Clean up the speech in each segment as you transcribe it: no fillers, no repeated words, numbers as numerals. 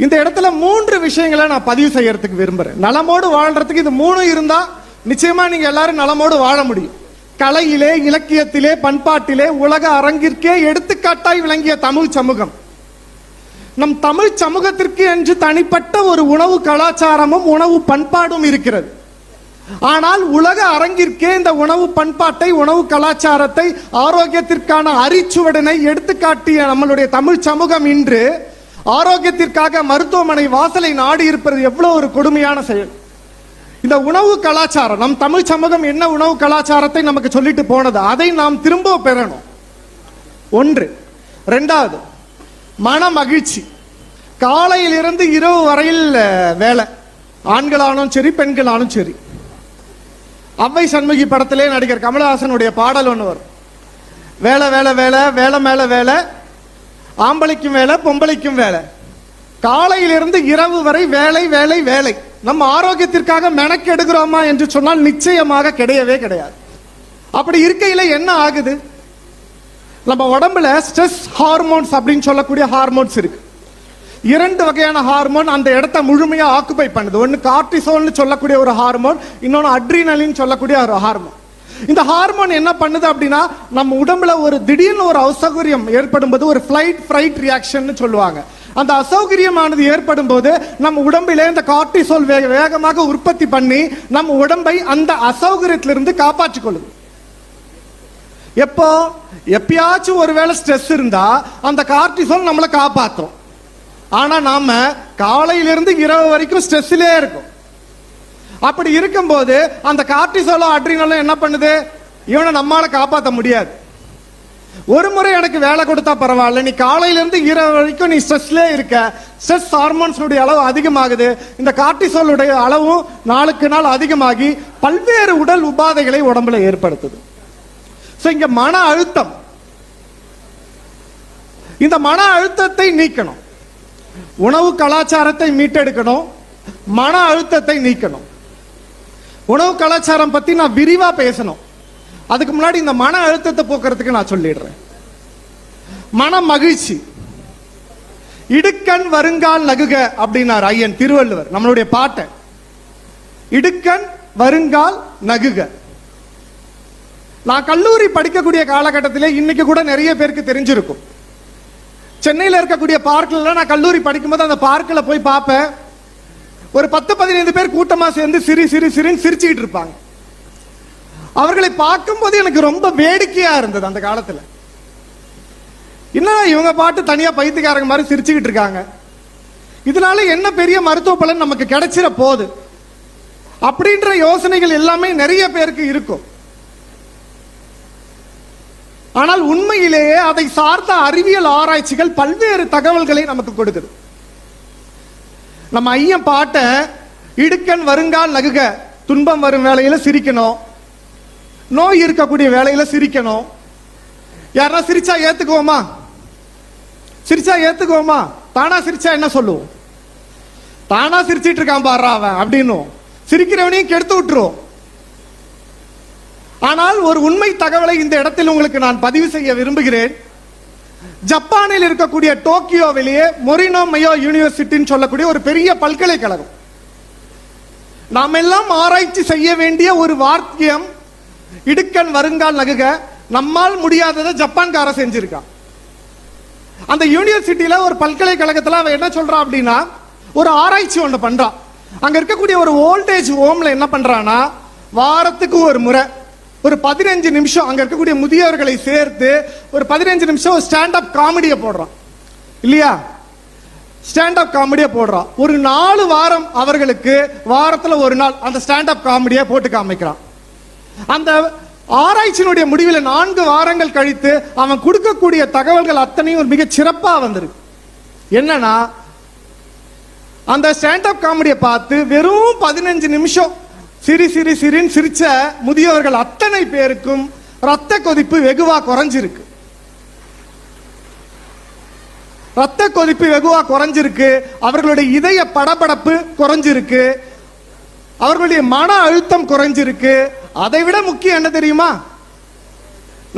இந்த இடத்துல 3 விஷயங்களை நான் பதிவு செய்யறதுக்கு விரும்புறேன். நலமோடு வாழ்றதுக்கு இது 3 இருந்தா நிச்சயமா நீங்க எல்லாரும் நலமோடு வாழ முடியும். கலையிலே, இலக்கியத்திலே, பண்பாட்டிலே உலக அரங்கிற்கே எடுத்துக்காட்டாய் விளங்கிய தமிழ் சமூகம். நம் தமிழ் சமூகத்திற்கு என்று தனிப்பட்ட ஒரு உணவு கலாச்சாரமும் உணவு பண்பாடும் இருக்கிறது. ஆனால் உலக அரங்கிற்கே இந்த உணவு பண்பாட்டை, உணவு கலாச்சாரத்தை, ஆரோக்கியத்திற்கான அரிச்சுவடனை எடுத்துக்காட்டிய நம்மளுடைய தமிழ் சமூகம் இன்று ஆரோக்கியத்திற்காக மருத்துவமனை வாசலை நாடி இருப்பது எவ்வளவு ஒரு கொடுமையான செயல். இந்த உணவு கலாச்சாரம், நம் தமிழ் சமூகம் என்ன உணவு கலாச்சாரத்தை நமக்கு சொல்லிட்டு போனது, அதை நாம் திரும்ப பெறணும். 1. 2வது, மன மகிழ்ச்சி. காலையிலிருந்து இரவு வரையில் வேலை, ஆண்களானும் சரி பெண்களானும் சரி. அவ்வை சண்முகி படத்திலே நடிகர் கமலஹாசனுடைய பாடல் ஒன்று வரும். வேலை வேலை வேலை, வேலை மேல வேலை, ஆம்பளைக்கும் வேலை பொம்பளைக்கும் வேலை, காலையிலிருந்து இரவு வரை வேலை வேலை வேலை. நம்ம ஆரோக்கியத்திற்காக மெனக்கெடுக்கிறோமா என்று சொன்னால் நிச்சயமாக கிடையவே கிடையாது. அப்படி இருக்கையில என்ன ஆகுது, நம்ம உடம்புல ஸ்ட்ரெஸ் ஹார்மோன்ஸ் அப்படின்னு சொல்லக்கூடிய ஹார்மோன்ஸ் இருக்கு. 2 வகையான ஹார்மோன் அந்த இடத்தை முழுமையா ஆக்குபை பண்ணுது. ஒன்னு கார்டிசோல்னு சொல்லக்கூடிய ஒரு ஹார்மோன், இன்னொன்னு அட்ரினலின் சொல்லக்கூடிய ஒரு ஹார்மோன். இந்த ஹார்மோன் என்ன பண்ணுது அப்படின்னா, நம்ம உடம்புல ஒரு திடீர்னு ஒரு அசௌகரியம் ஏற்படும் போது ஒரு ஃபிளைட் ஃப்ரைட் ரியாக்ஷன் சொல்லுவாங்க. அந்த அசௌகரியமானது ஏற்படும் போது நம்ம உடம்பிலே இந்த கார்டிசோல் வேகமாக உற்பத்தி பண்ணி நம்ம உடம்பை அந்த அசௌகரியத்திலிருந்து காப்பாற்றிக் கொள்ளுது. எப்பயாச்சும் ஒருவேளை ஸ்ட்ரெஸ் இருந்தா அந்த கார்டிசோல் நம்மளை காப்பாற்றும். ஆனா நாம காலையிலிருந்து இரவு வரைக்கும் ஸ்ட்ரெஸ்ஸிலே இருக்கும். அப்படி இருக்கும்போது அந்த கார்டிசோலோ அட்ரினலும் என்ன பண்ணுது, இவனை நம்மால காப்பாற்ற முடியாது. ஒரு முறை எனக்கு வேலை கொடுத்தா பரவாயில்ல, நீ காலையிலிருந்து இரவு வரைக்கும் நீ ஸ்ட்ரெஸ்லே இருக்க, ஸ்ட்ரெஸ் ஹார்மோன்ஸுடைய அளவு அதிகமாகுது, இந்த கார்டிசோலுடைய அளவும் நாளுக்கு நாள் அதிகமாகி பல்வேறு உடல் உபாதைகளை உடம்புல ஏற்படுத்துது. இங்க மன அழுத்தம், இந்த மன அழுத்தத்தை நீக்கணும். உணவு கலாச்சாரத்தை மீட்டெடுக்கணும், மன அழுத்தத்தை நீக்கணும். உணவு கலாச்சாரம் பத்தி நான் விரிவா பேசணும். அதுக்கு முன்னாடி இந்த மன அழுத்தத்தை போக்குறதுக்கு நான் சொல்லிடுறேன். மன மகிழ்ச்சி. இடுக்கண் வருங்கால் நகுக அப்படின்னார் ஐயன் திருவள்ளுவர், நம்மளுடைய பாட்டை. இடுக்கண் வருங்கால் நகுக. நான் கல்லூரி படிக்கக்கூடிய காலகட்டத்திலே இன்னைக்கு கூட நிறைய பேருக்கு தெரிஞ்சிருக்கும். சென்னையில் இருக்கக்கூடிய பார்க்ல நான் கல்லூரி படிக்கும்போது அந்த பார்க்கில் போய் பார்ப்பேன். ஒரு 10-15 பேர் கூட்டமா சேர்ந்து சிரி சிரி சிரின்னு சிரிச்சுக்கிட்டு இருப்பாங்க. அவர்களை பார்க்கும்போது எனக்கு ரொம்ப வேடிக்கையா இருந்தது. அந்த காலத்துல என்ன இவங்க பாட்டு தனியா பைத்தியக்காரங்க மாதிரி சிரிச்சுக்கிட்டு இருக்காங்க, இதனால என்ன பெரிய மருத்துவ பலன் நமக்கு கிடைச்சிட போகுது அப்படின்ற யோசனைகள் எல்லாமே நிறைய பேருக்கு இருக்கும். ஆனால் உண்மையிலேயே அதை சார்ந்த அறிவியல் ஆராய்ச்சிகள் பல்வேறு தகவல்களை நமக்கு கொடுக்குது. நம்ம ஐயன் பாட்ட இடுக்கண் வருங்கால் நகுக, துன்பம் வரும் வேளையில சிரிக்கணும், நோய் இருக்கக்கூடிய வேளையில சிரிக்கணும். யாரா சிரிச்சா ஏத்துக்குவோமா? சிரிச்சா ஏத்துக்குவோமா? தானா சிரிச்சா என்ன சொல்லுவோம்? தானா சிரிச்சிட்டு இருக்கான் பாரு அவன் அப்படின்னு சிரிக்கிறவனையும் கெடுத்து விட்டுருவோம். ஆனால் ஒரு உண்மை தகவலை இந்த இடத்தில் உங்களுக்கு நான் பதிவு செய்ய விரும்புகிறேன். ஜப்பானில் இருக்கக்கூடிய டோக்கியோவிலேயே மொரினோ மையோ யூனிவர்சிட்டின்னு சொல்லக்கூடிய ஒரு பெரிய பல்கலைக்கழகம், நாம் எல்லாம் ஆராய்ச்சி செய்ய வேண்டிய ஒரு வாக்கியம் இடுக்கண் வருங்கால் நகுக. நம்மால் முடியாததை ஜப்பான்கார செஞ்சிருக்கான். அந்த யூனிவர்சிட்டியில ஒரு பல்கலைக்கழகத்தில் அவன் என்ன சொல்றான் அப்படின்னா, ஒரு ஆராய்ச்சி ஒன்று பண்றான். அங்க இருக்கக்கூடிய ஒரு ஓல்டேஜ் ஹோம்ல என்ன பண்றான்னா, வாரத்துக்கு ஒரு முறை ஒரு 15 நிமிஷம் அங்க இருக்கக்கூடிய முதியவர்களை சேர்த்து ஒரு 15 நிமிஷம் ஸ்டாண்ட் அப் காமெடியை போடுறான். இல்லையா? ஸ்டாண்ட் அப் காமெடியை போடுறான். ஒரு 4 வாரம் அவர்களுக்கு வாரத்துல ஒரு நாள் அந்த ஸ்டாண்ட் அப் காமெடியை போட்டு காமிக்கிறான். அந்த ஆராய்ச்சியினுடைய முடிவில் 4 வாரங்கள் கழித்து அவன் கொடுக்கக்கூடிய தகவல்கள் அத்தனையும் மிக சிறப்பா வந்திருக்கு. என்னன்னா, அந்த ஸ்டாண்ட் அப் காமெடியை பார்த்து வெறும் 15 நிமிஷம் சிரி சிரி சிரின்னு சிரிச்ச முதியவர்கள் அத்தனை பேருக்கும் ரத்த கொதிப்பு வெகுவா குறைஞ்சிருக்கு. ரத்த கொதிப்பு வெகுவா குறைஞ்சிருக்கு. அவர்களுடைய இதய படபடப்பு குறைஞ்சிருக்கு. அவர்களுடைய மன அழுத்தம் குறைஞ்சிருக்கு. அதை விட முக்கியம் என்ன தெரியுமா?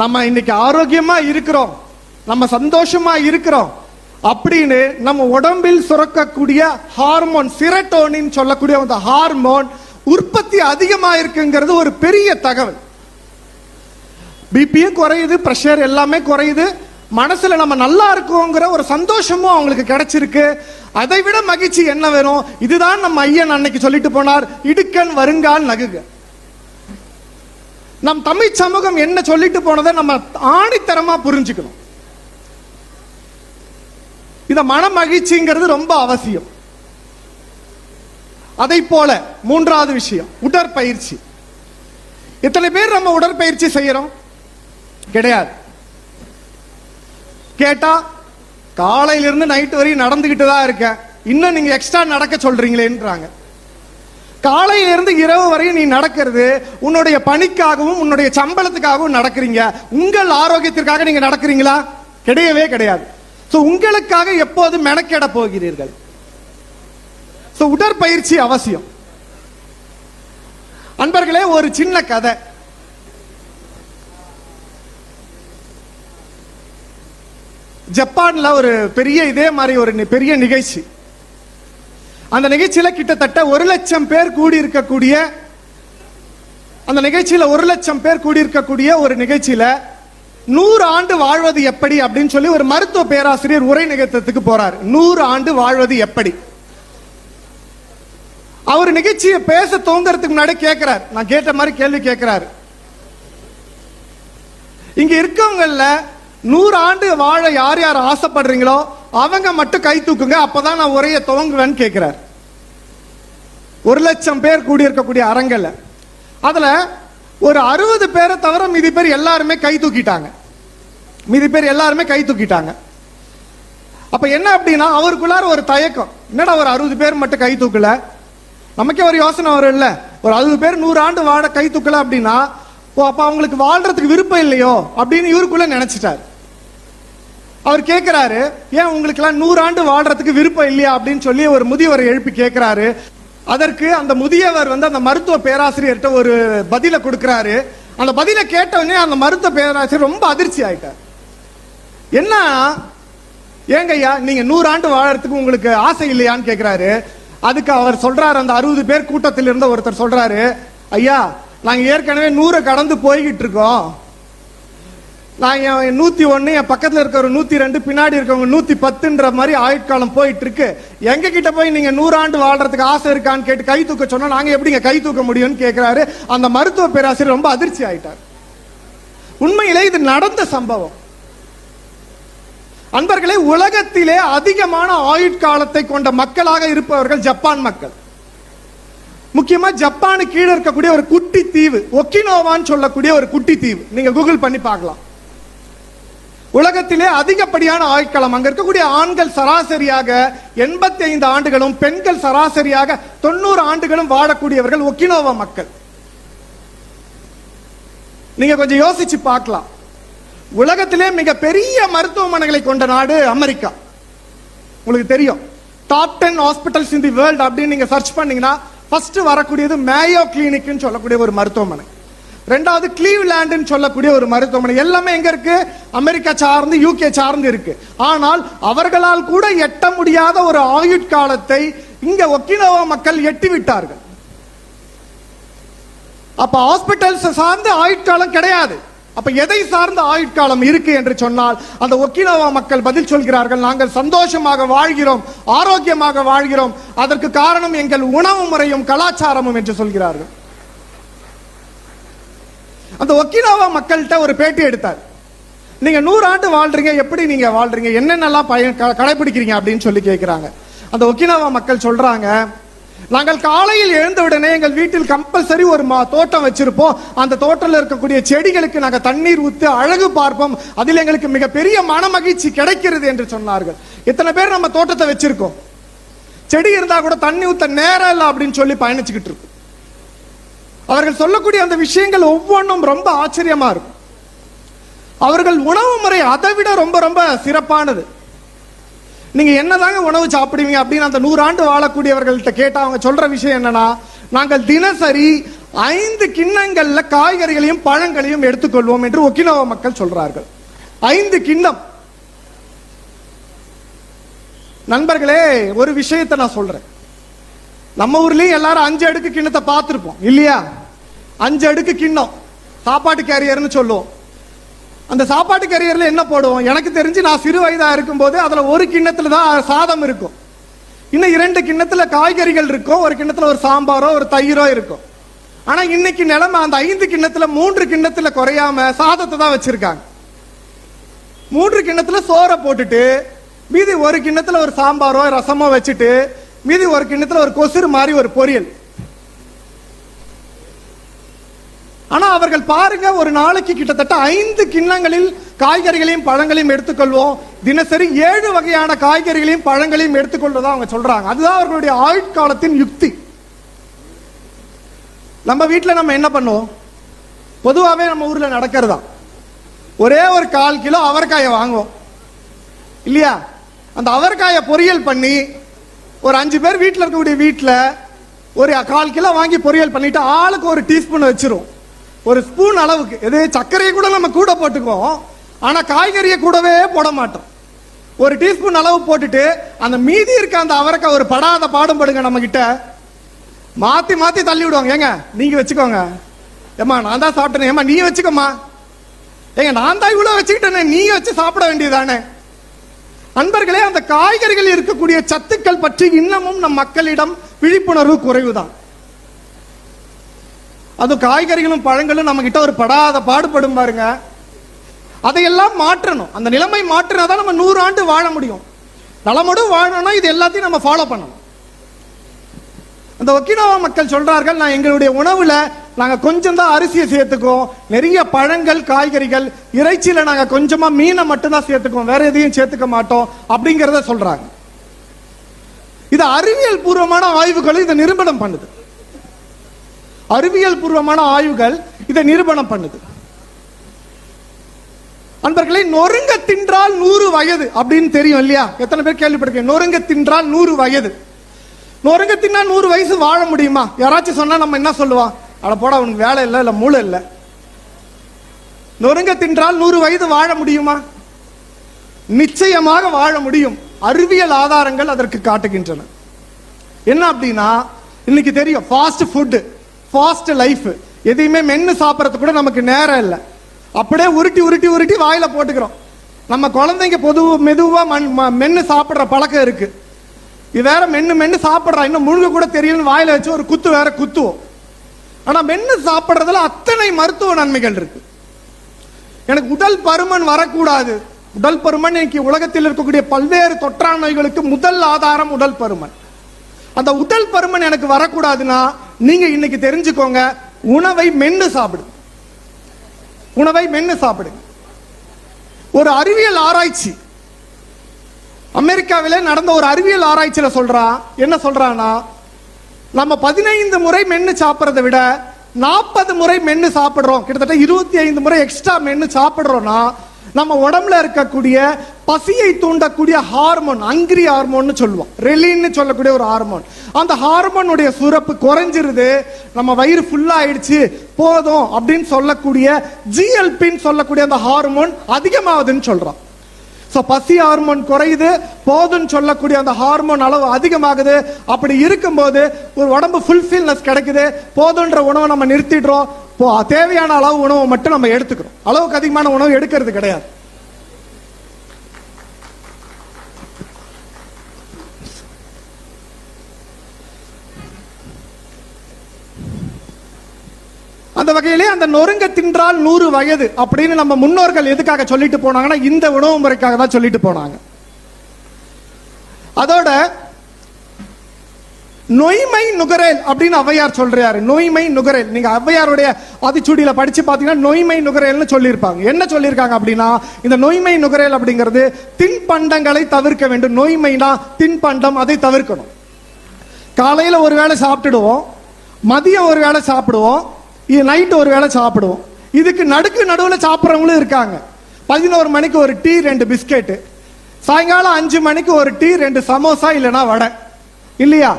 நம்ம இன்னைக்கு ஆரோக்கியமா இருக்கிறோம், நம்ம சந்தோஷமா இருக்கிறோம். அப்படின்னு நம்ம உடம்பில் சுரக்கக்கூடிய ஹார்மோன் செரோட்டோனின் சொல்லக்கூடிய அந்த ஹார்மோன் உற்பத்தி அதிகமா இருக்குங்கிறது ஒரு பெரிய தகவல். பிபியும் குறையுது, பிரஷர் எல்லாமே குறையுது, மனசுல நம்ம நல்லா இருக்கோங்கிற ஒரு சந்தோஷமும் அவங்களுக்கு கிடைச்சிருக்கு. அதை விட மகிழ்ச்சி என்ன வேணும்? இதுதான் நம்ம ஐயன் அன்னைக்கு சொல்லிட்டு போனார், இடுக்கண் வருங்கால் நகுக. நம் தமிழ் சமூகம் என்ன சொல்லிட்டு போனதை நம்ம ஆணித்தரமா புரிஞ்சுக்கணும். இந்த மன மகிழ்ச்சிங்கிறது ரொம்ப அவசியம். அதை போல மூன்றாவது விஷயம் உடற்பயிற்சி. எத்தனை பேர் நம்ம உடற்பயிற்சி செய்யறோம்? கிடையாது. கேட்டா காலையிலிருந்து நைட்டு வரையும் நடந்துகிட்டு தான் இருக்க, இன்னும் நீங்க எக்ஸ்ட்ரா நடக்க சொல்றீங்களேன்றாங்க. காலையிலிருந்து இரவு வரையும் நீ நடக்கிறது உன்னுடைய பணிக்காகவும் உன்னுடைய சம்பளத்துக்காகவும் நடக்கிறீங்க. உங்கள் ஆரோக்கியத்திற்காக நீங்க நடக்கிறீங்களா? கிடையவே கிடையாது. உங்களுக்காக எப்போது மெனக்கெட போகிறீர்கள்? உடற்பயிற்சி அவசியம். அன்பர்களே, ஒரு சின்ன கதை. ஜப்பான்ல ஒரு பெரிய இதே மாதிரி ஒரு பெரிய நிகழ்ச்சி. அந்த நிகழ்ச்சியில கிட்டத்தட்ட 1,00,000 பேர் கூடியிருக்கக்கூடிய அந்த நிகழ்ச்சியில 1,00,000 பேர் கூடியிருக்கக்கூடிய ஒரு நிகழ்ச்சியில 100 ஆண்டு வாழ்வது எப்படி அப்படின்னு சொல்லி ஒரு மருத்துவ பேராசிரியர் உரை நிகழ்த்தத்துக்கு போறார். 100 ஆண்டு வாழ்வது எப்படி? அவர் நிகழ்ச்சியை பேச தோங்கறதுக்கு முன்னாடி கேட்கிறார், நான் கேட்ட மாதிரி கேள்வி கேட்கிறார். இங்க இருக்கவங்கல்ல 100 ஆண்டு வாழ யார் யார் ஆசைப்படுறீங்களோ அவங்க மட்டும் கை தூக்குங்க, அப்பதான் நான் உரையை துவங்குவேன்னு கேட்கிறார். 1,00,000 பேர் கூடியிருக்கக்கூடிய அரங்கல்ல அதுல ஒரு 60 பேரை தவிர மீதி பேர் எல்லாருமே கை தூக்கிட்டாங்க. அப்ப என்ன அப்படின்னா அவருக்குள்ளார ஒரு தயக்கம், என்னடா ஒரு 60 பேர் மட்டும் கை தூக்கல? நமக்கே ஒரு யோசனை வரும் இல்ல, ஒரு 60 பேர் 100 ஆண்டு வாழ கை தூக்கல அப்படின்னா அப்ப அவங்களுக்கு வாழ்றதுக்கு விருப்பம் இல்லையோ அப்படின்னு இவருக்குள்ள நினைச்சிட்டார். அவர் கேட்கிறாரு, ஏன் உங்களுக்கு எல்லாம் 100 ஆண்டு வாழ்றதுக்கு விருப்பம் இல்லையா அப்படின்னு சொல்லி ஒரு முதியவரை எழுப்பி கேட்கிறாரு. அதற்கு அந்த முதியவர் அந்த மருத்துவ பேராசிரியர்கிட்ட ஒரு பதில கொடுக்கிறாரு. அந்த பதில கேட்டவனே அந்த மருத்துவ பேராசிரியர் ரொம்ப அதிர்ச்சி ஆயிட்டார். என்ன ஏங்கய்யா நீங்க 100 ஆண்டு வாழறதுக்கு உங்களுக்கு ஆசை இல்லையான்னு கேட்கிறாரு. அதுக்கு அவர் சொல்றாரு, அந்த 60 பேர் கூட்டத்தில் இருந்த ஒருத்தர் சொல்றாரு, ஐயா நாங்க ஏற்கனவே 100 கடந்து போய்கிட்டு இருக்கோம். நான் 101, என் பக்கத்துல இருக்க ஒரு 102, பின்னாடி இருக்கவங்க 110ன்ற மாதிரி ஆயுட்காலம் போயிட்டு இருக்கு. எங்க கிட்ட போய் நீங்க 100 ஆண்டு வாழ்றதுக்கு ஆசை இருக்கான்னு கேட்டு கை தூக்க சொன்னா நாங்க எப்படிங்க கை தூக்க முடியும்னு கேட்கிறாரு. அந்த மருத்துவ பேராசிரியர் ரொம்ப அதிர்ச்சி ஆயிட்டார். உண்மையிலே இது நடந்த சம்பவம். அன்பர்களே, உலகத்திலே அதிகமான ஆயுட்காலத்தை கொண்ட மக்களாக இருப்பவர்கள் ஜப்பான் மக்கள். முக்கியமா ஜப்பானு கீழே இருக்கக்கூடிய ஒரு குட்டி தீவு, ஒக்கினோவான்னு சொல்லக்கூடிய ஒரு குட்டி தீவு, நீங்க கூகுள் பண்ணி பார்க்கலாம். உலகத்திலே அதிகப்படியான ஆயுட்காலம் அங்க இருக்கக்கூடிய ஆண்கள் சராசரியாக 85 ஆண்டுகளும் பெண்கள் சராசரியாக 90 ஆண்டுகளும் வாழக்கூடியவர்கள் ஒக்கினோவா மக்கள். நீங்க கொஞ்சம் யோசிச்சு பார்க்கலாம். உலகத்திலே மிக பெரிய மருத்துவமனைகளை கொண்ட நாடு அமெரிக்கா. உங்களுக்கு தெரியும், top 10 hospitals in the world அப்படின்னு நீங்க சர்ச் பண்ணீங்கன்னா ஃபர்ஸ்ட் வரக்கூடியது மேயோ கிளினிக்னு சொல்லக்கூடிய ஒரு மருத்துவமனை, ரெண்டாவது கிளீவ்லாண்டுன்னு சொல்லக்கூடிய ஒரு மருத்துவமனை. எல்லாமே எங்க இருக்கு? அமெரிக்கா சார்ந்து, யூகே சார்ந்து இருக்கு. ஆனால் அவர்களால் கூட எட்ட முடியாத ஒரு ஆயுட்காலத்தை இங்க ஒக்கினோவா மக்கள் எட்டி விட்டார்கள். அப்ப ஹாஸ்பிட்டல்ஸ் சார்ந்த ஆயுட்காலம் கிடையாது. அப்ப எதை சார்ந்த ஆயுட்காலம் இருக்கு என்று சொன்னால் அந்த ஒக்கினோவா மக்கள் பதில் சொல்கிறார்கள், நாங்கள் சந்தோஷமாக வாழ்கிறோம், ஆரோக்கியமாக வாழ்கிறோம், அதற்கு காரணம் எங்கள் உணவு முறையும் கலாச்சாரமும் என்று சொல்கிறார்கள். அந்த ஒக்கினோவா மக்கள்கிட்ட ஒரு பேட்டி எடுத்தார். நீங்க 100 ஆண்டு வாழ்றீங்க, எப்படி நீங்க வாழ்றீங்க, என்னென்னலாம் கடைபிடிக்கிறீங்க அப்படின்னு சொல்லி கேட்கிறாங்க. அந்த ஒக்கினோவா மக்கள் சொல்றாங்க, நாங்கள் காலையில் எழுந்தவுடனே எங்கள் வீட்டில் கம்பல்சரி ஒரு தோட்டம் வச்சிருப்போம். அந்த தோட்டத்தில் இருக்கக்கூடிய செடிகளுக்கு நாங்கள் தண்ணீர் ஊத்து அழகு பார்ப்போம். அதில் எங்களுக்கு மிகப்பெரிய மன மகிழ்ச்சி கிடைக்கிறது என்று சொன்னார்கள். எத்தனை பேர் நம்ம தோட்டத்தை வச்சிருக்கோம்? செடி இருந்தா கூட தண்ணி ஊத்த நேரம் இல்லை அப்படின்னு சொல்லி பயணிச்சுக்கிட்டு இருக்கும். அவர்கள் சொல்லக்கூடிய அந்த விஷயங்கள் ஒவ்வொன்றும் ரொம்ப ஆச்சரியமா இருக்கும். அவர்கள் உணவு முறை அதை விட ரொம்ப ரொம்ப சிறப்பானது. நீங்க என்னதாங்க உணவு சாப்பிடுவீங்க அப்படின்னு அந்த 100 ஆண்டு வாழக்கூடியவர்கள்ட்ட கேட்டா அவங்க சொல்ற விஷயம் என்னன்னா, நாங்கள் தினசரி 5 கிண்ணங்கள்ல காய்கறிகளையும் பழங்களையும் எடுத்துக்கொள்வோம் என்று ஒக்கினோவா மக்கள் சொல்றார்கள். 5 கிண்ணம். நண்பர்களே, ஒரு விஷயத்தை நான் சொல்றேன். நம்ம ஊர்லயும் எல்லாரும் 5 அடுக்கு கிண்ணத்தை பார்த்திருப்போம் இல்லையா? 5 அடுக்கு கிண்ணம் சாப்பாட்டு கேரியர்னு சொல்லுவோம். அந்த சாப்பாட்டு கேரியர்ல என்ன போடுவோம்? எனக்கு தெரிஞ்சு நான் சிறு வயதா இருக்கும் போது அதுல ஒரு கிண்ணத்துல தான் சாதம் இருக்கும், இன்னும் 2 கிண்ணத்துல காய்கறிகள் இருக்கும், ஒரு கிண்ணத்துல ஒரு சாம்பாரோ ஒரு தயிரோ இருக்கும். ஆனா இன்னைக்கு நிலைமை அந்த 5 கிண்ணத்துல 3 கிண்ணத்துல குறையாம சாதத்தை தான் வச்சிருக்காங்க. 3 கிண்ணத்துல சோறை போட்டுட்டு மீதி ஒரு கிண்ணத்துல ஒரு சாம்பாரோ ரசமோ வச்சுட்டு மீதி ஒரு கிண்ணத்துல ஒரு கொசுறு மாதிரி ஒரு பொரியல். ஆனா அவர்கள் பாருங்க, ஒரு நாளைக்கு கிட்டத்தட்ட 5 கிண்ணங்களில் காய்கறிகளையும் பழங்களையும் எடுத்துக்கொள்வோம். தினசரி 7 வகையான காய்கறிகளையும் பழங்களையும் எடுத்துக்கொள்வதா அவங்க சொல்றாங்க. அதுதான் அவர்களுடைய ஆயுட்காலத்தின் யுக்தி. நம்ம வீட்டில் நம்ம என்ன பண்ணுவோம்? பொதுவாகவே நம்ம ஊர்ல நடக்கிறதா ஒரே ஒரு 1/4 கிலோ அவரைக்காயை வாங்குவோம் இல்லையா? அந்த அவரைக்காயை பொரியல் பண்ணி ஒரு 5 பேர் வீட்டில் இருக்கக்கூடிய வீட்டில் ஒரு 1/4 கிலோ வாங்கி பொரியல் பண்ணிட்டு ஆளுக்கு ஒரு டீஸ்பூன் வச்சிரும். ஒரு ஸ்பூன் அளவுக்கு, எது சர்க்கரையை கூட நம்ம கூட போட்டுக்குவோம், ஆனா காய்கறியை கூடவே போட மாட்டோம். ஒரு டீஸ்பூன் அளவு போட்டுட்டு அந்த மீதி இருக்க அந்த அவரைக்காய் ஒரு படாத பாடுபடுங்க நம்ம கிட்ட மாத்தி மாத்தி தள்ளி விடுவாங்க. ஏங்க நீங்க வச்சுக்கோங்க, ஏமா நான் தான் சாப்பிட்டேன், ஏமா நீ வச்சுக்கோமா, ஏங்க நான் தான் இவ்வளவு வச்சுக்கிட்டேனே, நீ வச்சு சாப்பிட வேண்டியதானே. நண்பர்களே, அந்த காய்கறிகள் இருக்கக்கூடிய சத்துக்கள் பற்றி இன்னமும் நம் மக்களிடம் விழிப்புணர்வு குறைவுதான். அது காய்கறிகளும் பழங்களும் நம்ம கிட்ட ஒரு படாத பாடுபடும் பாருங்க. அதையெல்லாம் மாற்றணும். அந்த நிலைமை மாற்றினாதான் நம்ம 100 ஆண்டு வாழ முடியும். நலமோடு வாழணும்னா இது எல்லாத்தையும் நம்ம ஃபாலோ பண்ணணும். அந்த ஒக்கினாவா மக்கள் சொல்றார்கள், நான் எங்களுடைய உணவுல நாங்க கொஞ்சம் தான் அரிசியை சேர்த்துக்கோம், நிறைய பழங்கள் காய்கறிகள், இறைச்சியில நாங்க கொஞ்சமா மீனை மட்டும்தான் சேர்த்துக்கோம், வேற எதையும் சேர்த்துக்க மாட்டோம் அப்படிங்கறத சொல்றாங்க. இது அறிவியல் பூர்வமான ஆய்வுகள் இதை நிரூபணம் பண்ணுது. அறிவியல் பூர்வமான ஆய்வுகள் இதை நிரூபணம் பண்ணுது. நண்பர்களே, நொறுங்க தின்றால் 100 வயது அப்படின்னு தெரியும் இல்லையா? எத்தனை பேர் கேள்விப்பட்டிருக்கீங்க? நொறுங்க தின்றால் 100 வயது. நொறுங்க தின்னா 100 வயசு வாழ முடியுமா? யாராச்சும் சொன்னா நம்ம என்ன சொல்லுவான்? அட போட, அவனுக்கு வேலை இல்லை, இல்ல மூளை இல்லை. நொறுங்க தின்றால் 100 வயது வாழ முடியுமா? நிச்சயமாக வாழ முடியும். அறிவியல் ஆதாரங்கள் அதற்கு காட்டுகின்றன. என்ன அப்படின்னா, இன்னைக்கு தெரியும் ஃபாஸ்ட் ஃபுட், ஃபாஸ்ட் லைஃப், எதையுமே மென்னு சாப்பிடறதுக்கு கூட நமக்கு நேரம் இல்லை. அப்படியே உருட்டி உருட்டி உருட்டி வாயில போட்டுக்கிறோம். நம்ம குழந்தைங்க மெதுவா மென்னு சாப்பிடுற பழக்கம் இருக்கு. இது வேற மென்னு மென்னு சாப்பிடுறா, இன்னும் முழுங்க கூட தெரியலன்னு வாயில வச்சு ஒரு குத்து வேற குத்துவோம். ஆனா மென்னு சாப்பிடுறதுல அத்தனை மருத்துவ நன்மைகள் இருக்கு. எனக்கு உடல் பருமன் வரக்கூடாது. உடல் பருமன் இன்னைக்கு உலகத்தில் இருக்கக்கூடிய பல்வேறு தொற்றா நோய்களுக்கு முதல் ஆதாரம் உடல் பருமன். அந்த உடல் பருமன் எனக்கு வரக்கூடாதுன்னா நீங்க இன்னைக்கு தெரிஞ்சுக்கோங்க, உணவை மென்னு சாப்பிடு. உணவை மென்னு சாப்பிடு. ஒரு அறிவியல் ஆராய்ச்சி அமெரிக்காவிலே நடந்த ஒரு அறிவியல் ஆராய்ச்சியில என்ன சொல்றான்னா, நம்ம 15 முறை மென்னு சாப்பிட்றதை விட 40 முறை மென்னு சாப்பிடுறோம், கிட்டத்தட்ட 25 முறை எக்ஸ்ட்ரா மென்னு சாப்பிடுறோம்னா நம்ம உடம்புல இருக்கக்கூடிய பசியை தூண்டக்கூடிய ஹார்மோன், அங்கிரி ஹார்மோன் சொல்லுவோம், ரெலின்னு சொல்லக்கூடிய ஒரு ஹார்மோன், அந்த ஹார்மோனுடைய சுரப்பு குறைஞ்சிருது. நம்ம வயிறு ஃபுல்லா ஆயிடுச்சு போதும் அப்படின்னு சொல்லக்கூடிய ஜிஎல்பின்னு சொல்லக்கூடிய அந்த ஹார்மோன் அதிகமாகுதுன்னு சொல்றோம். சோ பசி ஹார்மோன் குறையுது, போதுன்னு சொல்லக்கூடிய அந்த ஹார்மோன் அளவு அதிகமாகுது. அப்படி இருக்கும்போது ஒரு உடம்பு ஃபுல்ஃபில்னஸ் கிடைக்குது. போதுன்ற உணவை நம்ம நிறுத்திடுறோம், தேவையான அளவு உணவை மட்டும் நம்ம எடுத்துக்கிறோம். அளவுக்கு அதிகமான உணவு எடுக்கிறது கிடையாது. அந்த வகையிலே அந்த நொறுங்க தின்றால் 100 வயது அப்படின்னு நம்ம முன்னோர்கள் எதுக்காக சொல்லிட்டு போனாங்கன்னா இந்த உணவு முறைக்காக தான் சொல்லிட்டு போனாங்க. அதோட நொய்மை நுகரேல் அப்படின்னு ஔவையார் சொல்றாரு. நொய்மை நுகரேல், நீங்க ஔவையாருடைய ஆத்திச்சூடியில படிச்சு பாத்தீங்கன்னா நொய்மை நுகரேல்னு சொல்லியிருப்பாங்க. என்ன சொல்லியிருக்காங்க அப்படின்னா, இந்த நொய்மை நுகரேல் அப்படிங்கிறது தின்பண்டங்களை தவிர்க்க வேண்டும். நொய்மைனா தின்பண்டம், அதை தவிர்க்கணும். காலையில ஒரு வேளை சாப்பிட்டுடுவோம், மதியம் ஒரு வேளை சாப்பிடுவோம், நைட்டு ஒரு வேளை சாப்பிடுவோம். இதுக்கு நடுவில் சாப்பிட்றவங்களும் இருக்காங்க. 11 மணிக்கு ஒரு டீ 2 பிஸ்கெட்டு, சாயங்காலம் 5 மணிக்கு ஒரு டீ 2 சமோசா இல்லைன்னா வடை இல்லையா?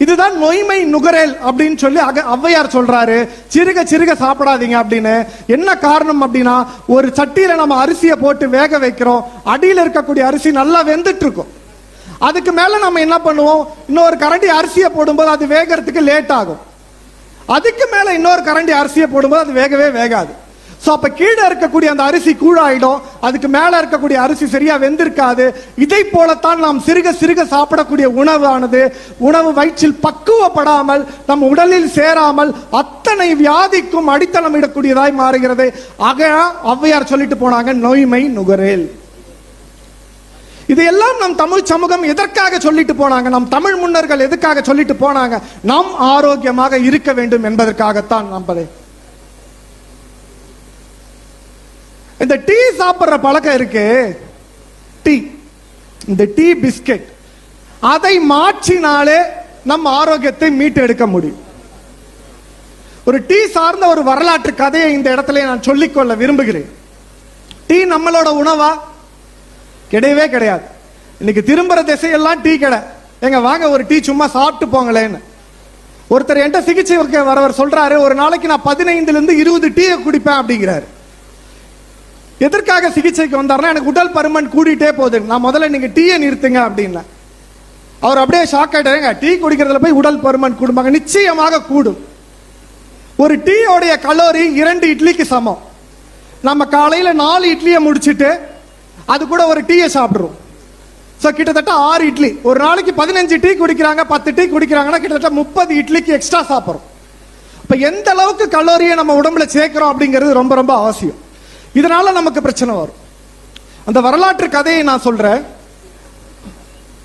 இதுதான் நொய்மை நுகரேல் அப்படின்னு சொல்லி ஔவையார் சொல்றாரு. சிறுக சிறுக சாப்பிடாதீங்க அப்படின்னு. என்ன காரணம் அப்படின்னா, ஒரு சட்டியில நம்ம அரிசியை போட்டு வேக வைக்கிறோம், அடியில் இருக்கக்கூடிய அரிசி நல்லா வெந்துட்டு இருக்கும். அதுக்கு மேல நம்ம என்ன பண்ணுவோம், இன்னொரு கரண்டி அரிசியை போடும்போது அது வேகறதுக்கு லேட் ஆகும். அதுக்கு மேல இன்னொரு கரண்டி அரிசியை போடும்போது அது வேகவே வேகாது. சோ அப்ப கீழே இருக்கக்கூடிய அந்த அரிசி கூழாயிடும், அதுக்கு மேல இருக்கக்கூடிய அரிசி சரியா வெந்திருக்காது. இதை போலத்தான் நாம் சிறுக சிறுக சாப்பிடக்கூடிய உணவானது உணவு வயிற்றில் பக்குவப்படாமல் நம் உடலில் சேராமல் அத்தனை வியாதிக்கும் அடித்தளம் இடக்கூடியதாய் மாறுகிறது. ஆக ஔவையார் சொல்லிட்டு போனாங்க, நோய்மை நுகரேல். இதையெல்லாம் நம் தமிழ் சமூகம் எதற்காக சொல்லிட்டு போனாங்க, நம் தமிழ் முன்னர்கள் எதுக்காக சொல்லிட்டு போனாங்க? நாம் ஆரோக்கியமாக இருக்க வேண்டும் என்பதற்காகத்தான். நம்பதை இந்த டீ சாப்பிடுற பழக்கம் இருக்கு, டீ, இந்த டீ பிஸ்கெட், அதை மாற்றினாலே நம் ஆரோக்கியத்தை மீட்டு எடுக்க முடியும். ஒரு டீ சார்ந்த ஒரு வரலாற்று கதையை இந்த இடத்துல நான் சொல்லிக்கொள்ள விரும்புகிறேன். டீ நம்மளோட உணவா? கிடையவே கிடையாது. இன்னைக்கு திரும்புற திசையெல்லாம் டீ கடை. எங்க வாங்க ஒரு டீ சும்மா சாப்பிட்டு போங்களேன்னு. ஒருத்தர் என்கிட்ட சிகிச்சை வரவர் சொல்றாரு, ஒரு நாளைக்கு நான் 15 இருந்து 20 டீ குடிப்பேன் அப்படிங்கிறாரு. எதற்காக சிகிச்சைக்கு வந்தாருன்னா, எனக்கு உடல் பருமன் கூடிட்டே போகுது, நான் முதல்ல நீங்க டீயை நிறுத்துங்க அப்படின்னா. அவர் அப்படியே ஷாக் ஆயிட்டாருங்க. டீ குடிக்கிறதுல போய் உடல் பருமன் கூடுமாங்க? நிச்சயமாக கூடும். ஒரு டீயோடைய கலோரி 2 இட்லிக்கு சமம். நம்ம காலையில 4 இட்லியை முடிச்சுட்டு அது கூட ஒரு டீயை சாப்பிடுறோம். ஸோ கிட்டத்தட்ட 6 இட்லி. ஒரு நாளைக்கு 15 டீ குடிக்கிறாங்க, 10 டீ குடிக்கிறாங்கன்னா கிட்டத்தட்ட 30 இட்லிக்கு எக்ஸ்ட்ரா சாப்பிட்றோம். இப்போ எந்த அளவுக்கு கலோரியை நம்ம உடம்புல சேர்க்கிறோம் அப்படிங்கிறது ரொம்ப ரொம்ப அவசியம். இதனால நமக்கு பிரச்சனை வரும். அந்த வரலாற்று கதையை நான் சொல்றேன்.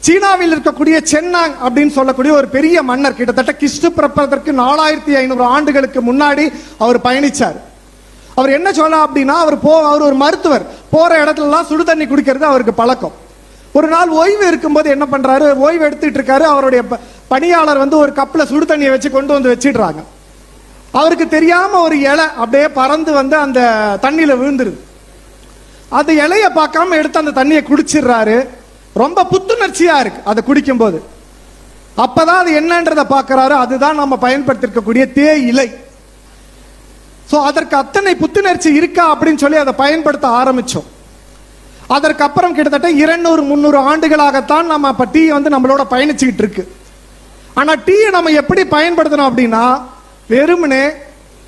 சீனாவில் இருக்கக்கூடிய சென்னாங் அப்படின்னு சொல்லக்கூடிய ஒரு பெரிய மன்னர், கிட்டத்தட்ட கிறிஸ்து பிறப்பதற்கு 4500 ஆண்டுகளுக்கு முன்னாடி அவர் பயணிச்சார். அவர் என்ன சொல்ல அப்படின்னா, அவர் ஒரு மருத்துவர். போற இடத்துலலாம் சுடு தண்ணி குடிக்கிறது அவருக்கு பழக்கம். ஒரு நாள் ஓய்வு இருக்கும்போது என்ன பண்றாரு, ஓய்வு எடுத்துட்டு இருக்காரு. அவருடைய பணியாளர் ஒரு கப்ல சுடு தண்ணியை வச்சு கொண்டு வந்து வச்சிடுறாங்க. அவருக்கு தெரியாம ஒரு இலை அப்படியே பறந்து அந்த தண்ணியில விழுந்துருது. அந்த இலைய பார்க்காம எடுத்து அந்த தண்ணியை குடிச்சிடுறாரு. ரொம்ப புத்துணர்ச்சியா இருக்கு அதை குடிக்கும் போது. அப்பதான் அது என்னன்றதை பார்க்கிறாரு. அதுதான் நம்ம பயன்படுத்திருக்கக்கூடிய தேயிலை. சோ அதற்கு அத்தனை புத்துணர்ச்சி இருக்கா அப்படின்னு சொல்லி அதை பயன்படுத்த ஆரம்பிச்சோம். அதற்கு அப்புறம் கிட்டத்தட்ட 200-300 ஆண்டுகளாகத்தான் நம்ம இப்ப டீ நம்மளோட பயணிச்சுக்கிட்டு இருக்கு. ஆனா டீயை நம்ம எப்படி பயன்படுத்தணும் அப்படின்னா, வெறுமனே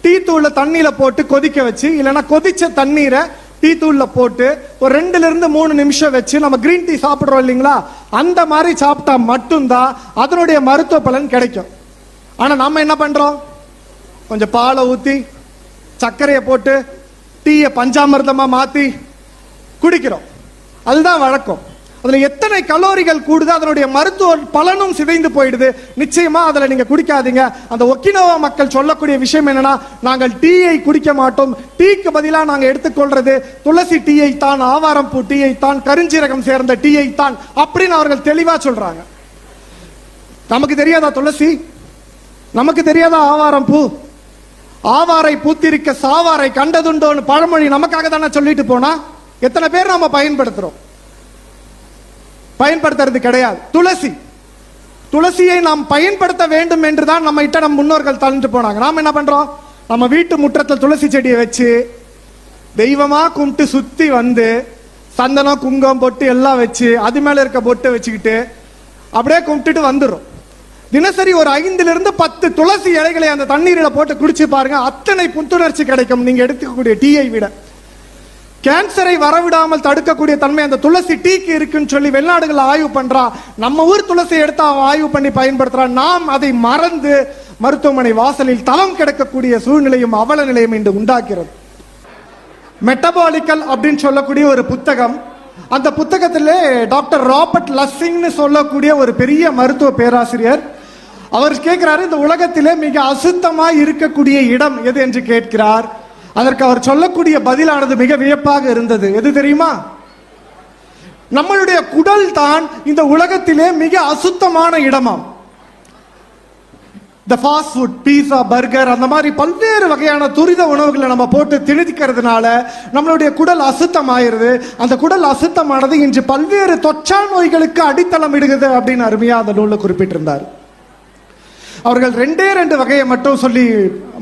டீ தூள்ல தண்ணியில போட்டு கொதிக்க வச்சு, இல்லைன்னா கொதிச்ச தண்ணீரை டீ தூள்ல போட்டு ஒரு 2-3 நிமிஷம் வச்சு நம்ம கிரீன் டீ சாப்பிடுறோம் இல்லைங்களா, அந்த மாதிரி சாப்பிட்டா மட்டும்தான் அதனுடைய மருத்துவ பலன் கிடைக்கும். ஆனா நம்ம என்ன பண்றோம், கொஞ்சம் பாலை ஊத்தி சர்க்கரையை போட்டு டீயை பஞ்சாமிர்தமா மாத்தி குடிக்கிறோம். அதுதான் வழக்கம். அதுல எத்தனை கலோரிகள் கூடுது, அதனுடைய மருத்துவ பலனும் சிதைந்து போயிடுது. நிச்சயமா அதுல நீங்க குடிக்காதீங்க. அந்த ஒக்கினோவா மக்கள் சொல்லக்கூடிய விஷயம் என்னன்னா, நாங்கள் டீயை குடிக்க மாட்டோம், டீக்கு பதிலாக நாங்கள் எடுத்துக்கொள்றது துளசி டீயை தான், ஆவாரம் பூ டீயை தான், கருஞ்சீரகம் சேர்ந்த டீயை தான் அப்படின்னு அவர்கள் தெளிவா சொல்றாங்க. நமக்கு தெரியாதா துளசி? நமக்கு தெரியாதா ஆவாரம் பூ? ஆவாரை பூத்திருக்க சாவாரை கண்டதுண்டோன்னு பழமொழி நமக்காக தானே சொல்லிட்டு போனா. எத்தனை பேர் நாம பயன்படுத்துறோம்? பயன்படுத்துறது கிடையாது. துளசியை நாம் பயன்படுத்த வேண்டும் என்றுதான் நம்ம இட்ட நம் முன்னோர்கள் தள்ளிட்டு போனாங்க. நாம என்ன பண்றோம், நம்ம வீட்டு முற்றத்தில் துளசி செடியை வச்சு தெய்வமா கும்பிட்டு சுத்தி சந்தனம் குங்குமம் பொட்டு எல்லாம் வச்சு அது மேல இருக்க பொட்டை வச்சுக்கிட்டு அப்படியே கும்பிட்டுட்டு வந்துடும். தினசரி ஒரு 5-10 துளசி இலைகளை அந்த தண்ணீரில் போட்டு குடிச்சு பாருங்க, அத்தனை புத்துணர்ச்சி கிடைக்கும் நீங்க எடுத்துக்கக்கூடிய டீயை விட. கேன்சரை வரவிடாமல் தடுக்கக்கூடிய தன்மை அந்த துளசி டீக்கு இருக்குன்னு சொல்லி வெளிநாடுகள் ஆய்வு பண்றா. நம்ம ஊர் துளசி எடுத்து அவன் ஆய்வு பண்ணி பயன்படுத்துறான். நாம் அதை மறந்து மருத்துவமனை வாசலில் தளம் கிடக்கக்கூடிய சூழ்நிலையும் அவல நிலையும் இன்று உண்டாக்கிறது. மெட்டபாலிக்கல் அப்படின்னு சொல்லக்கூடிய ஒரு புத்தகம், அந்த புத்தகத்திலே டாக்டர் ராபர்ட் லஸ்ஸிங்னு சொல்லக்கூடிய ஒரு பெரிய மருத்துவ பேராசிரியர், அவர் கேட்கிறாரு, இந்த உலகத்திலே மிக அசுத்தமாய் இருக்கக்கூடிய இடம் எது என்று கேட்கிறார். அதற்கு அவர் சொல்லக்கூடிய பதிலானது மிக வியப்பாக இருந்தது. எது தெரியுமா? நம்மளுடைய குடல் தான் இந்த உலகத்திலே மிக அசுத்தமான இடமாம். இந்த ஃபாஸ்ட் ஃபுட், பீஸா, பர்கர், அந்த மாதிரி பல்வேறு வகையான துரித உணவுகளை நம்ம போட்டு திணிக்கிறதுனால நம்மளுடைய குடல் அசுத்தமாயிருது. அந்த குடல் அசுத்தமானது இன்று பல்வேறு தொற்றா நோய்களுக்கு அடித்தளம் இடுகிறது அப்படின்னு அருமையா அந்த நூலில் குறிப்பிட்டிருந்தார். அவர்கள் ரெண்டு வகையை மட்டும் சொல்லி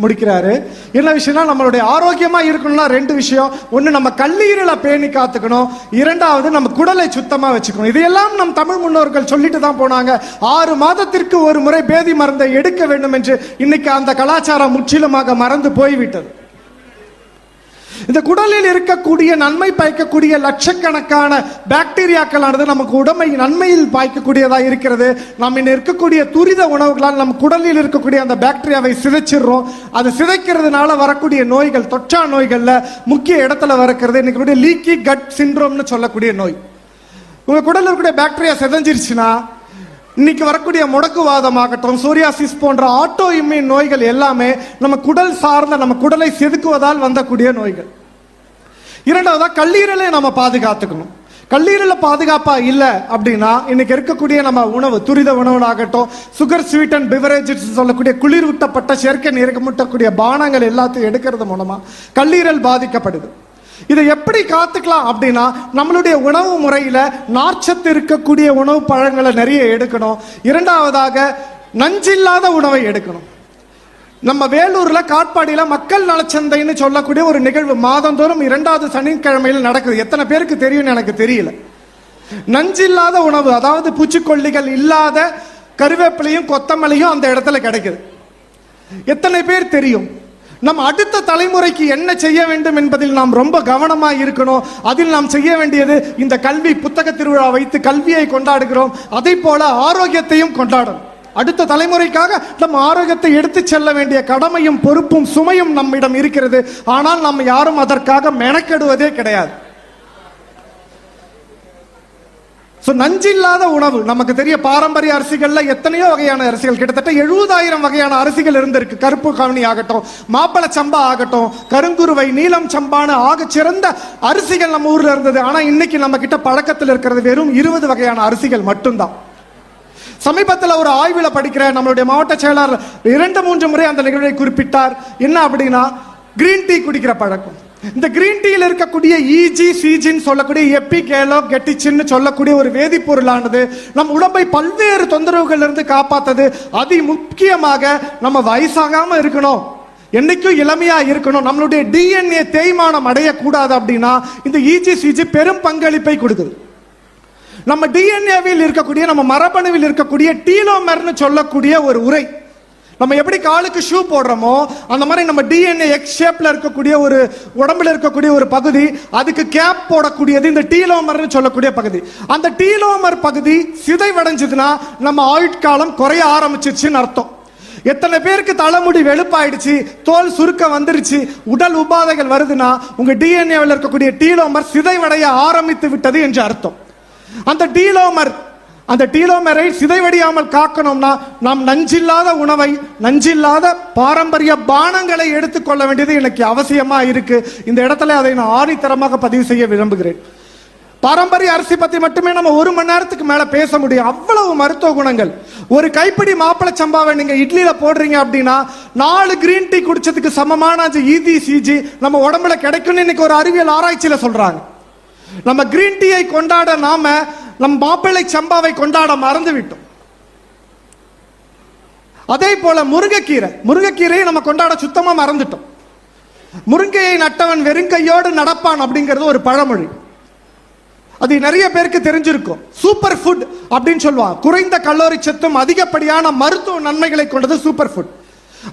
முடிக்கிறாரு. என்ன விஷயம்னா, நம்மளுடைய ஆரோக்கியமா இருக்கணும்னா ரெண்டு விஷயம். ஒண்ணு, நம்ம கல்லீரலை பேணி காத்துக்கணும். இரண்டாவது, நம்ம குடலை சுத்தமா வச்சுக்கணும். இதையெல்லாம் நம் தமிழ் முன்னோர்கள் சொல்லிட்டு தான் போனாங்க. 6 மாதத்திற்கு ஒரு முறை பேதி மருந்தை எடுக்க வேண்டும் என்று. இன்னைக்கு அந்த கலாச்சாரம் முற்றிலுமாக மறந்து போய்விட்டது. இந்த குடலில் இருக்கக்கூடிய நன்மை பயக்கக்கூடிய லட்சக்கணக்கான பாக்டீரியாக்களானது நமக்கு உடம்பை நன்மையில் பாய்க்கக்கூடியதாக இருக்கிறது. நம்ம இன்னும் இருக்கக்கூடிய துரித உணவுகளால் நம்ம குடலில் இருக்கக்கூடிய அந்த பாக்டீரியாவை சிதைச்சிடுறோம். அது சிதைக்கிறதுனால வரக்கூடிய நோய்கள், தொற்றா நோய்கள்ல முக்கிய இடத்துல வரக்கிறது இன்னைக்கு லீக்கி கட் சிண்ட்ரோம்னு சொல்லக்கூடிய நோய். உங்க குடலில் இருக்கக்கூடிய பாக்டீரியா சிதைஞ்சிருச்சுன்னா இன்னைக்கு வரக்கூடிய முடக்குவாதமாகட்டும், சோரியாசிஸ் போன்ற ஆட்டோ இம்யூன் நோய்கள் எல்லாமே நம்ம குடல் சார்ந்த, நம்ம குடலை செதுக்குவதால் வந்தக்கூடிய நோய்கள். இரண்டாவதா, கல்லீரலை நம்ம பாதுகாத்துக்கணும். கல்லீரல பாதுகாப்பா இல்லை அப்படின்னா இன்னைக்கு இருக்கக்கூடிய நம்ம உணவு, துரித உணவுனாகட்டும், சுகர் ஸ்வீட் அண்ட் பிவரேஜஸ் சொல்லக்கூடிய குளிர்விட்டப்பட்ட செயற்கை நீரகமூட்டக்கூடிய பானங்கள் எல்லாத்தையும் எடுக்கிறது மூலமா கல்லீரல் பாதிக்கப்படுது. இதை எப்படி காத்துக்கலாம் அப்படின்னா, நம்மளுடைய உணவு முறையில நார்ச்சத்து இருக்கக்கூடிய உணவு பழங்களை நிறைய எடுக்கணும். இரண்டாவதாக, நஞ்சில்லாத உணவை எடுக்கணும். நம்ம வேலூர்ல காட்பாடியில மக்கள் நலச்சந்தைன்னு சொல்லக்கூடிய ஒரு நிகழ்வு மாதந்தோறும் 2வது சனிக்கிழமையில் நடக்குது. எத்தனை பேருக்கு தெரியும்னு எனக்கு தெரியல. நஞ்சில்லாத உணவு, அதாவது பூச்சிக்கொல்லிகள் இல்லாத கருவேப்பிலையும் கொத்தமல்லியும் அந்த இடத்துல கிடைக்குது. எத்தனை பேர் தெரியும்? நம்ம அடுத்த தலைமுறைக்கு என்ன செய்ய வேண்டும் என்பதில் நாம் ரொம்ப கவனமாக இருக்கணும். அதில் நாம் செய்ய வேண்டியது, இந்த கல்வி புத்தக திருவிழா வைத்து கல்வியை கொண்டாடுகிறோம், அதை போல ஆரோக்கியத்தையும் கொண்டாடணும். அடுத்த தலைமுறைக்காக நம்ம ஆரோக்கியத்தை எடுத்து செல்ல வேண்டிய கடமையும் பொறுப்பும் சுமையும் நம்மிடம் இருக்கிறது. ஆனால் நம்ம யாரும் அதற்காக மெனக்கெடுவதே கிடையாது. நஞ்சில்லாத உணவு நமக்கு தெரிய, பாரம்பரிய அரிசிகள்ல எத்தனையோ வகையான அரிசிகள், கிட்டத்தட்ட 70,000 வகையான அரிசிகள் இருந்திருக்கு. கருப்பு கவுனி ஆகட்டும், மாப்பிள சம்பா ஆகட்டும், கருங்குருவை, நீலம் சம்பான ஆக சிறந்த அரிசிகள் நம்ம ஊர்ல இருந்தது. ஆனா இன்னைக்கு நம்ம கிட்ட பழக்கத்தில் இருக்கிறது வெறும் 20 வகையான அரிசிகள் மட்டும்தான். சமீபத்தில் ஒரு ஆய்வில் படிக்கிற நம்மளுடைய மாவட்ட செயலாளர் 2-3 முறை அந்த நிகழ்வை குறிப்பிட்டார். என்ன அப்படின்னா, கிரீன் டீ குடிக்கிற பழக்கம். இந்த கிரீன் டீயில் இருக்கக்கூடிய இஜி சிஜின்னு சொல்லக்கூடிய எப்பிகேலோ கெட்டிச்சின்னு சொல்லக்கூடிய ஒரு வேதிப்பொருளானது நம் உடம்பை பல்வேறு தொந்தரவுகள் இருந்து காப்பாத்தது. அதி முக்கியமாக நம்ம வயசாகாம இருக்கணும், என்னைக்கும் இளமையா இருக்கணும், நம்மளுடைய டிஎன்ஏ தேய்மானம் அடையக்கூடாது அப்படின்னா இந்த இஜி சிஜி பெரும் பங்களிப்பை கொடுக்குது. நம்ம டிஎன்ஏவில் இருக்கக்கூடிய, நம்ம மரபணுவில் இருக்கக்கூடிய டீலோமர்னு சொல்லக்கூடிய ஒரு உரை, நம்ம எப்படி காலுக்கு ஷூ போடுறோமோ அந்த மாதிரி நம்ம டிஎன்ஏ எக்ஸ் ஷேப்ல இருக்கக்கூடிய ஒரு உடம்புல இருக்கக்கூடிய ஒரு பகுதி, அதுக்கு கேப் போடக்கூடியது இந்த டீலோமர்னு சொல்லக்கூடிய பகுதி. அந்த டீலோமர் பகுதி சிதைவடைஞ்சதுன்னா நம்ம ஆயுட்காலம் குறைய ஆரம்பிச்சிருச்சுன்னு அர்த்தம். எத்தனை பேருக்கு தலைமுடி வெளுப்பாயிடுச்சு, தோல் சுருக்கம் வந்துருச்சு, உடல் உபாதைகள் வருதுன்னா உங்க டிஎன்ஏவில் இருக்கக்கூடிய டீலோமர் சிதைவடைய ஆரம்பித்து விட்டது என்று அர்த்தம். அந்த டீலோமரை சிதைவடியாமல் காக்கணும்னா நாம் நஞ்சில்லாத உணவை, நஞ்சில்லாத பாரம்பரிய பானங்களை எடுத்துக்கொள்ள வேண்டியது எனக்கு அவசியமா இருக்கு. இந்த இடத்துல அதை நான் ஆணித்தரமாக பதிவு செய்ய விரும்புகிறேன். பாரம்பரிய அரிசி பத்தி மட்டுமே நம்ம 1 மணி நேரத்துக்கு மேல பேச முடியும். அவ்வளவு மருத்துவ குணங்கள். ஒரு கைப்பிடி மாப்பிள சம்பாவை நீங்க இட்லியில போடுறீங்க அப்படின்னா 4 கிரீன் டீ குடிச்சதுக்கு சமமான இஜி சிஜி நம்ம உடம்புல கிடைக்கும்னு இன்னைக்கு ஒரு அறிவியல் ஆராய்ச்சியில சொல்றாங்க. நம்ம கிரீன் டீயை கொண்டாட நாம நம் மாப்பிள்ளை சம்பாவை கொண்டாட மறந்து விட்டோம். அதே போல முருங்கைக்கீரையை நம்ம கொண்டாட சுத்தமா மறந்துட்டோம். முருங்கையை நட்டவன் வெறுங்கையோடு நடப்பான் அப்படிங்கிறது ஒரு பழமொழி. அது நிறைய பேருக்கு தெரிஞ்சிருக்கும். சூப்பர் ஃபுட் அப்படின்னு சொல்லுவாங்க. குறைந்த கலோரி சத்தும் அதிகப்படியான மருத்துவ நன்மைகளை கொண்டது சூப்பர் ஃபுட்.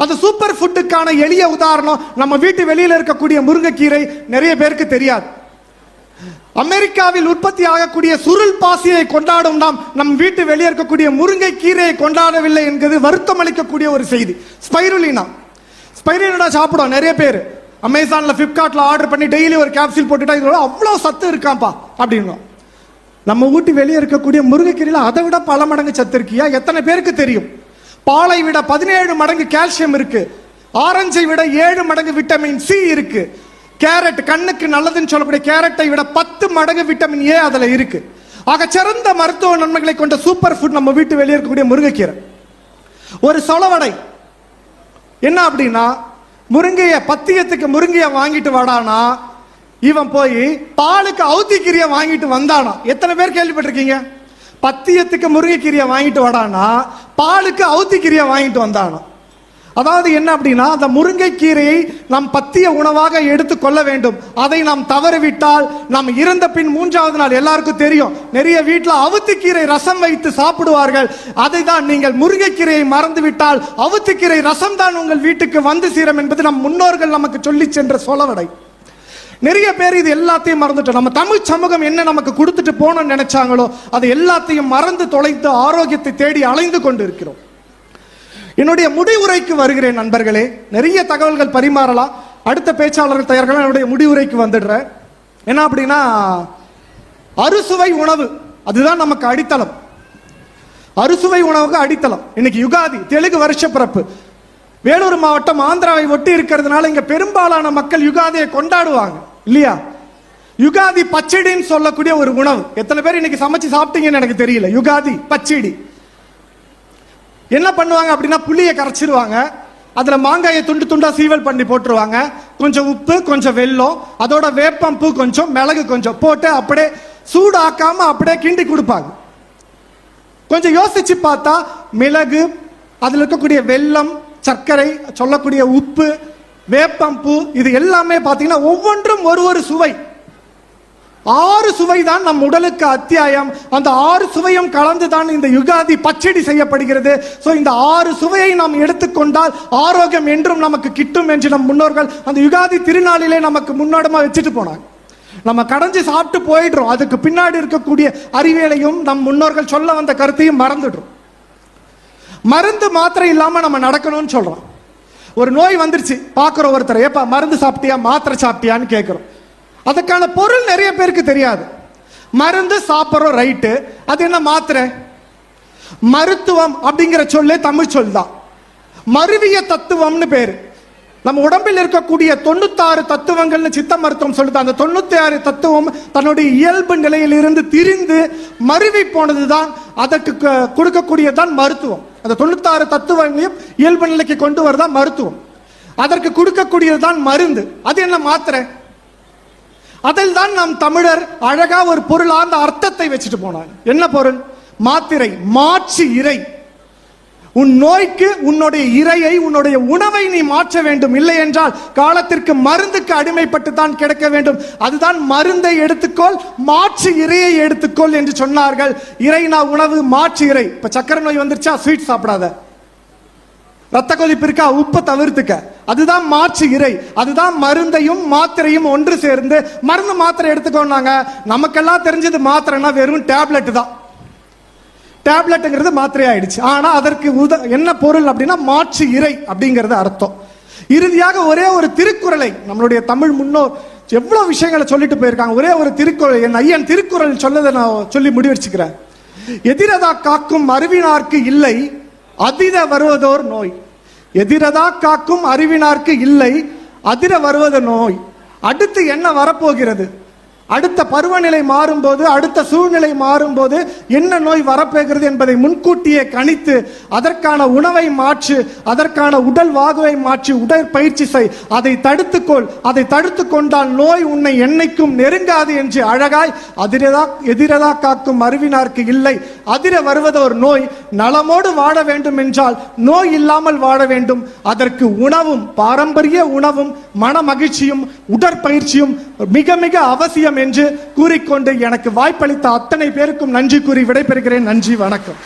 அந்த சூப்பர் ஃபுட்டுக்கான எளிய உதாரணம் நம்ம வீட்டு வெளியில இருக்கக்கூடிய முருங்கைக்கீரை நிறைய பேருக்கு தெரியாது. அமெரிக்காவில் உற்பத்தி ஆகக்கூடிய சுருள் பாசியை கொண்டாடும் நாம் நம் வீட்டு வெளியே இருக்கக்கூடிய முருங்கை கீரையை கொண்டாடவில்லை என்பது வருத்தம் அளிக்கக்கூடிய ஒரு செய்தி. ஸ்பைருலினா சாப்பிடும் நிறைய பேர். அமேசான்ல, பிளிப்கார்ட்ல ஆர்டர் பண்ணி டெய்லி ஒரு கேப்சூல் போட்டுட்டா இதோட அவ்வளவு சத்து இருக்காப்பா அப்படின்னு. நம்ம வீட்டு வெளியே இருக்கக்கூடிய முருங்கைக்கீரையில அதை விட பல மடங்கு சத்து இருக்கியா? எத்தனை பேருக்கு தெரியும்? பாலை விட 17 மடங்கு கால்சியம் இருக்கு. ஆரஞ்சை விட 7 மடங்கு விட்டமின் சி இருக்கு. கேரட், கண்ணுக்கு நல்லதுன்னு சொல்லக்கூடிய கேரட்டை விட 10 மடங்கு விட்டமின் ஏ அதுல இருக்கு. ஆக சிறந்த மருத்துவ நன்மைகளை கொண்ட சூப்பர் ஃபுட் நம்ம வீட்டு வெளியே இருக்கக்கூடிய முருங்கைக்கீரை. ஒரு சொலவடை என்ன அப்படின்னா, முருங்கைய பத்தியத்துக்கு முருங்கைய வாங்கிட்டு வாடானா இவன் போய் பாலுக்கு அவுத்திக்கீரையை வாங்கிட்டு வந்தானா. எத்தனை பேர் கேள்விப்பட்டிருக்கீங்க? பத்தியத்துக்கு முருங்கைக்கீரையை வாங்கிட்டு வடானா பாலுக்கு அவுத்திக்கீரையை வாங்கிட்டு வந்தானோ. அதாவது என்ன அப்படின்னா, அந்த முருங்கைக்கீரையை நாம் பத்திய உணவாக எடுத்து கொள்ள வேண்டும். அதை நாம் தவறிவிட்டால் நாம் இறந்த பின் 3வது நாள் எல்லாருக்கும் தெரியும், நிறைய வீட்டில் அவுத்திக்கீரை ரசம் வைத்து சாப்பிடுவார்கள். அதை தான் நீங்கள் முருங்கைக்கீரையை மறந்து விட்டால் அவுத்திக்கீரை ரசம் தான் உங்கள் வீட்டுக்கு வந்து சீரம் என்பது நம் முன்னோர்கள் நமக்கு சொல்லி சென்ற சொலவடை. நிறைய பேர் இது எல்லாத்தையும் மறந்துட்டோம். நம்ம தமிழ் சமூகம் என்ன நமக்கு கொடுத்துட்டு போனோம்னு நினைச்சாங்களோ அது எல்லாத்தையும் மறந்து தொலைத்து ஆரோக்கியத்தை தேடி அலைந்து கொண்டு இருக்கிறோம். என்னுடைய முடிவுரைக்கு வருகிறேன் நண்பர்களே. நிறைய தகவல்கள் பரிமாறலாம், அடுத்த பேச்சாளர்கள் தயார்கள். என்னுடைய முடிவுரைக்கு வந்துடுறேன். என்ன அப்படின்னா, அறுசுவை உணவு அதுதான் நமக்கு அடித்தளம். அறுசுவை உணவுக்கு அடித்தளம். இன்னைக்கு யுகாதி, தெலுங்கு வருஷ பிறப்பு. வேலூர் மாவட்டம் ஆந்திராவை ஒட்டி இருக்கிறதுனால இங்க பெரும்பாலான மக்கள் யுகாதியை கொண்டாடுவாங்க இல்லையா? யுகாதி பச்சடின்னு சொல்லக்கூடிய ஒரு உணவு. எத்தனை பேர் இன்னைக்கு சமைச்சு சாப்பிட்டீங்கன்னு எனக்கு தெரியல. யுகாதி பச்சடி என்ன பண்ணுவாங்க அப்படின்னா, புளியை கரைச்சிருவாங்க, அதுல மாங்காயை துண்டு துண்டா சீவல் பண்ணி போட்டுருவாங்க, கொஞ்சம் உப்பு, கொஞ்சம் வெல்லம், அதோட வேப்பம்பூ கொஞ்சம், மிளகு கொஞ்சம் போட்டு அப்படியே சூடாக்காம அப்படியே கிண்டி கொடுப்பாங்க. கொஞ்சம் யோசிச்சு பார்த்தா மிளகு, அதுல இருக்கக்கூடிய வெல்லம், சர்க்கரை, சொல்லக்கூடிய உப்பு, வேப்பம்பூ, இது எல்லாமே பார்த்தீங்கன்னா ஒவ்வொன்றும் ஒரு சுவை. 6 சுவை தான் நம் உடலுக்கு அத்தியாயம். அந்த 6 சுவையும் கலந்துதான் இந்த யுகாதி பச்சடி செய்யப்படுகிறது. சோ இந்த 6 சுவையை நாம் எடுத்துக்கொண்டால் ஆரோக்கியம் என்றும் நமக்கு கிட்டும் என்று நம் முன்னோர்கள் அந்த யுகாதி திருநாளிலே நமக்கு முன்னோடமா வச்சுட்டு போனாங்க. நம்ம கடைஞ்சி சாப்பிட்டு போயிடுறோம். அதுக்கு பின்னாடி இருக்கக்கூடிய அறிவியலையும் நம் முன்னோர்கள் சொல்ல வந்த கருத்தையும் மறந்துடுறோம். மருந்து மாத்திரை இல்லாம நம்ம நடக்கணும்னு சொல்றோம். ஒரு நோய் வந்துருச்சு, பாக்குறோம் ஒருத்தர், ஏப்பா மருந்து சாப்பிட்டியா மாத்திரை சாப்பிட்டியான்னு கேட்கிறோம். அதுக்கான பொருள் நிறைய பேருக்கு தெரியாது. மருந்து சாப்பிட்றோம், ரைட்டு, அது என்ன மாத்திரை? மருத்துவம் அப்படிங்கிற சொல்லே தமிழ் சொல் தான். மருவிய தத்துவம்னு பேரு. நம்ம உடம்பில் இருக்கக்கூடிய 96 தத்துவங்கள்னு சித்த மருத்துவம் சொல்லுது. அந்த 96 தத்துவம் தன்னுடைய இயல்பு நிலையிலிருந்து திரிந்து மருவி போனதுதான் அதற்கு கொடுக்கக்கூடியதான் மருத்துவம். அந்த 96 தத்துவங்களையும் இயல்பு நிலைக்கு கொண்டு வரதான் மருத்துவம். அதற்கு கொடுக்கக்கூடியதுதான் மருந்து. அது என்ன? மாத்திரை. அதில் தான் நாம் தமிழர் அழகா ஒரு பொருள் அந்த அர்த்தத்தை வச்சுட்டு போனாங்க. என்ன பொருள்? மாத்திரை, மாற்று இறை. உன் நோய்க்கு உன்னுடைய இறையை, உன்னுடைய உணவை நீ மாற்ற வேண்டும். இல்லை என்றால் காலத்திற்கு மருந்துக்கு அடிமைப்பட்டு தான் கிடக்க வேண்டும். அதுதான் மருந்தை எடுத்துக்கொள், மாற்று இறையை எடுத்துக்கொள் என்று சொன்னார்கள். இறைனா உணவு, மாற்று இறை. இப்ப சக்கரை நோய் வந்துருச்சா, ஸ்வீட் சாப்பிடாத. ரத்த கொதிப்பு இருக்கா, உப்பு தவிர்த்துக்க. அதுதான் மாற்று இறை. அதுதான் மருந்தையும் மாத்திரையும் ஒன்று சேர்ந்து மருந்து மாத்திரை எடுத்துக்கோனாங்க. நமக்கெல்லாம் தெரிஞ்சது மாத்திரைனா வெறும் டேப்லெட் தான். டேப்லெட்டுங்கிறது மாத்திரை ஆயிடுச்சு. ஆனா அதற்கு என்ன பொருள் அப்படின்னா மாற்று இறை அப்படிங்கிறது அர்த்தம். இறுதியாக ஒரே ஒரு திருக்குறளை நம்மளுடைய தமிழ் முன்னோர் எவ்வளவு விஷயங்களை சொல்லிட்டு போயிருக்காங்க. ஒரே ஒரு திருக்குறள், என் ஐயன் திருக்குறள் சொல்லதை நான் சொல்லி முடிவெடுச்சுக்கிறேன். எதிரதா காக்கும் அறிவினார்க்கு இல்லை, அதிர வருவதோர் நோய். எதிரதா காக்கும் அறிவினார்க்கு இல்லை, அதிர வருவது நோய். அடுத்து என்ன வரப்போகிறது? அடுத்த பருவநிலை மாறும்போது, அடுத்த சூழ்நிலை மாறும்போது என்ன நோய் வரப்போகிறது என்பதை முன்கூட்டியே கணித்து அதற்கான உணவை மாற்று, அதற்கான உடல் வாகுவை மாற்றி உடற்பயிற்சி செய். அதை தடுத்துக்கொள். அதை தடுத்து கொண்டால் நோய் உன்னை என்னைக்கும் நெருங்காது என்று அழகாய் எதிரதா காக்கும் அறிவினார்க்கு இல்லை, அதிர வருவது ஒரு நோய். நலமோடு வாழ வேண்டும் என்றால் நோய் இல்லாமல் வாழ வேண்டும். அதற்கு உணவும், பாரம்பரிய உணவும், மன மகிழ்ச்சியும் உடற்பயிற்சியும் மிக மிக அவசியம் என்று கூறிக்கொண்டு எனக்கு வாய்ப்பளித்த அத்தனை பேருக்கும் நன்றி கூறி விடைபெறுகிறேன். நன்றி, வணக்கம்.